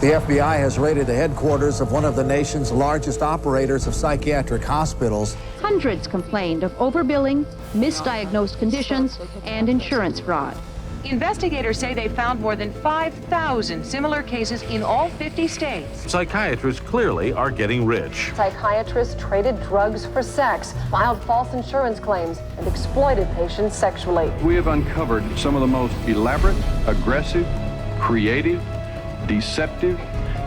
The FBI has raided the headquarters of one of the nation's largest operators of psychiatric hospitals. Hundreds complained of overbilling, misdiagnosed conditions, and insurance fraud. Investigators say they found more than 5,000 similar cases in all 50 states. Psychiatrists clearly are getting rich. Psychiatrists traded drugs for sex, filed false insurance claims, and exploited patients sexually. We have uncovered some of the most elaborate, aggressive, creative, deceptive,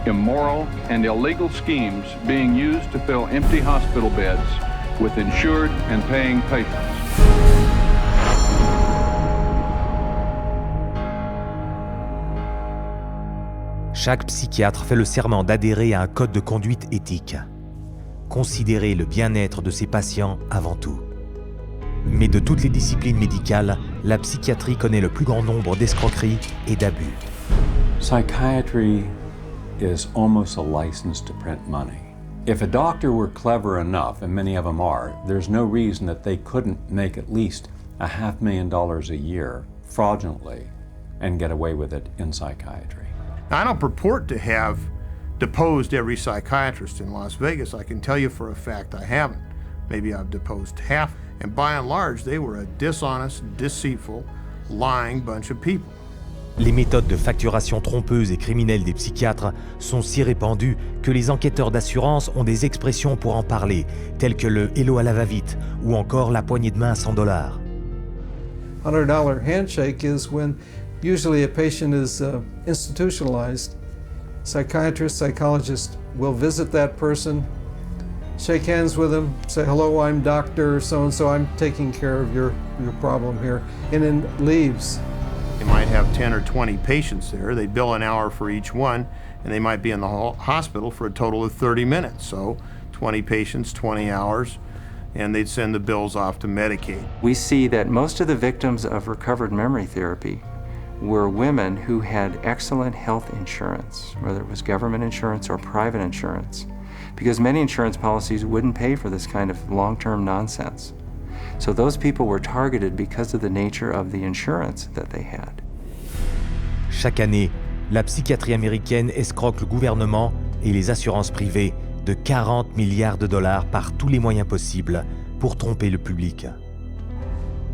immoral, and illegal schemes being used to fill empty hospital beds with insured and paying patients. Chaque psychiatre fait le serment d'adhérer à un code de conduite éthique. Considérer le bien-être de ses patients avant tout. Mais de toutes les disciplines médicales, la psychiatrie connaît le plus grand nombre d'escroqueries et d'abus. Psychiatry is almost a license to print money. If a doctor were clever enough, and many of them are, there's no reason that they couldn't make at least $500,000 a year fraudulently and get away with it in psychiatry. I don't purport to have deposed every psychiatrist in Las Vegas. I can tell you for a fact I haven't. Maybe I've deposed half, and by and large, they were a dishonest, deceitful, lying bunch of people. Les méthodes de facturation trompeuses et criminelles des psychiatres sont si répandues que les enquêteurs d'assurance ont des expressions pour en parler, telles que le « hello à la va-vite » ou encore la poignée de main à $100. $100 handshake is when usually a patient is institutionalized. Psychiatrist, psychologist will visit that person, shake hands with them, say, hello, I'm Dr. So-and-so, I'm taking care of your problem here, and then leaves. They might have 10 or 20 patients there. They bill an hour for each one, and they might be in the hospital for a total of 30 minutes. So 20 patients, 20 hours, and they'd send the bills off to Medicaid. We see that most of the victims of recovered memory therapy were women who had excellent health insurance, whether it was government insurance or private insurance, because many insurance policies wouldn't pay for this kind of long-term nonsense. So those people were targeted because of the nature of the insurance that they had. Chaque année, la psychiatrie américaine escroque le gouvernement et les assurances privées de 40 milliards de dollars par tous les moyens possibles pour tromper le public.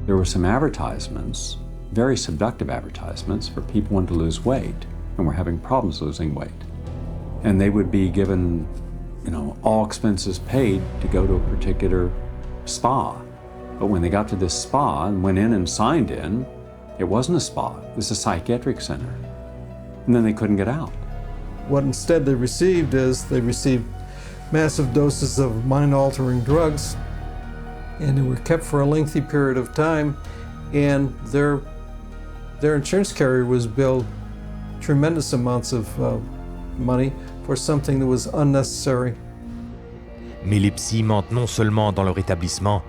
There were some advertisements, very seductive advertisements for people wanting to lose weight and were having problems losing weight. And they would be given, all expenses paid to go to a particular spa. But when they got to this spa and went in and signed in, it wasn't a spa, it was a psychiatric center. And then they couldn't get out. What instead they received massive doses of mind-altering drugs, and they were kept for a lengthy period of time, and their insurance carrier was billed tremendous amounts of money for something that was unnecessary. Mais les psys mentent non seulement dans leur établissement,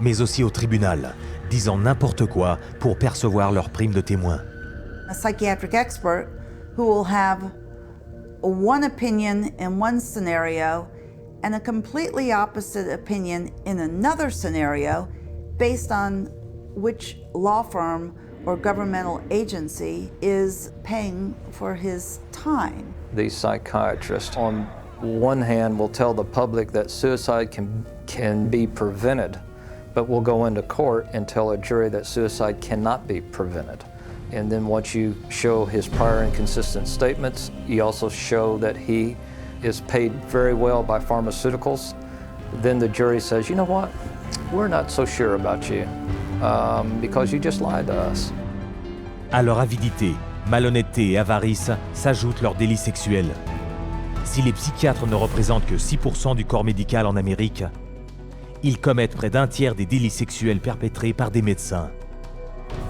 mais aussi au tribunal, disant n'importe quoi pour percevoir leur prime de témoin. A psychiatric expert who will have one opinion in one scenario and a completely opposite opinion in another scenario based on which law firm or governmental agency is paying for his time. These psychiatrists, on one hand, will tell the public that suicide can be prevented, but will go into court and tell a jury that suicide cannot be prevented. And then once you show his prior inconsistent statements, you also show that he is paid very well by pharmaceuticals, then the jury says, you know what, we're not so sure about you because you just lied to us. À leur avidité, malhonnêteté et avarice s'ajoutent leurs délits sexuels. Si les psychiatres ne représentent que 6% du corps médical en Amérique, ils commettent près d'un tiers des délits sexuels perpétrés par des médecins.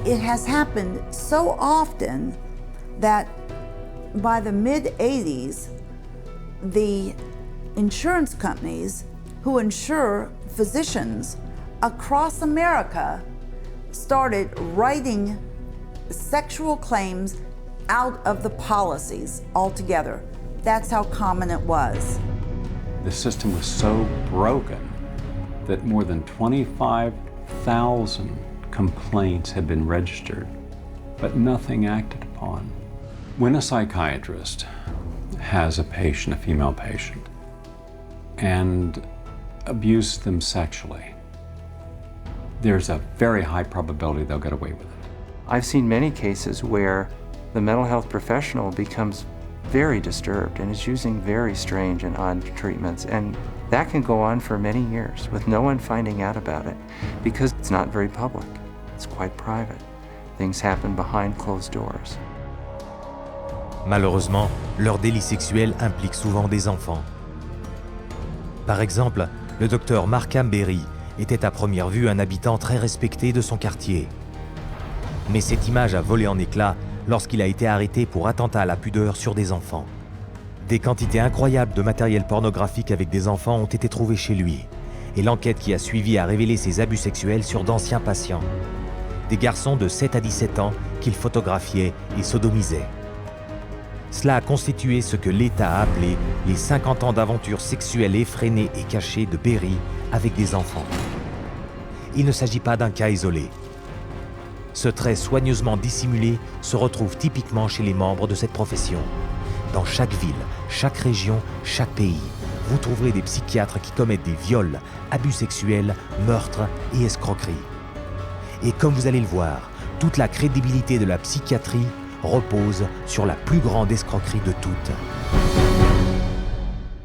It has happened so often that by the mid-'80s, the insurance companies who insure physicians across America started writing sexual claims out of the policies altogether. That's how common it was. The system was so broken that more than 25,000 complaints had been registered, but nothing acted upon. When a psychiatrist has a patient, a female patient, and abuse them sexually, there's a very high probability they'll get away with it. I've seen many cases where the mental health professional becomes very disturbed and is using very strange and odd treatments, and that can go on for many years with no one finding out about it because it's not very public. It's quite private. Things happen behind closed doors. Malheureusement, leur délit sexuel implique souvent des enfants. Par exemple, le docteur Markham Berry était à première vue un habitant très respecté de son quartier. Mais cette image a volé en éclats lorsqu'il a été arrêté pour attentat à la pudeur sur des enfants. Des quantités incroyables de matériel pornographique avec des enfants ont été trouvées chez lui, et l'enquête qui a suivi a révélé ses abus sexuels sur d'anciens patients. Des garçons de 7 à 17 ans qu'il photographiait et sodomisait. Cela a constitué ce que l'État a appelé les 50 ans d'aventures sexuelles effrénées et cachées de Berry avec des enfants. Il ne s'agit pas d'un cas isolé. Ce trait soigneusement dissimulé se retrouve typiquement chez les membres de cette profession. Dans chaque ville, chaque région, chaque pays, vous trouverez des psychiatres qui commettent des viols, abus sexuels, meurtres et escroqueries. Et comme vous allez le voir, toute la crédibilité de la psychiatrie repose sur la plus grande escroquerie de toutes.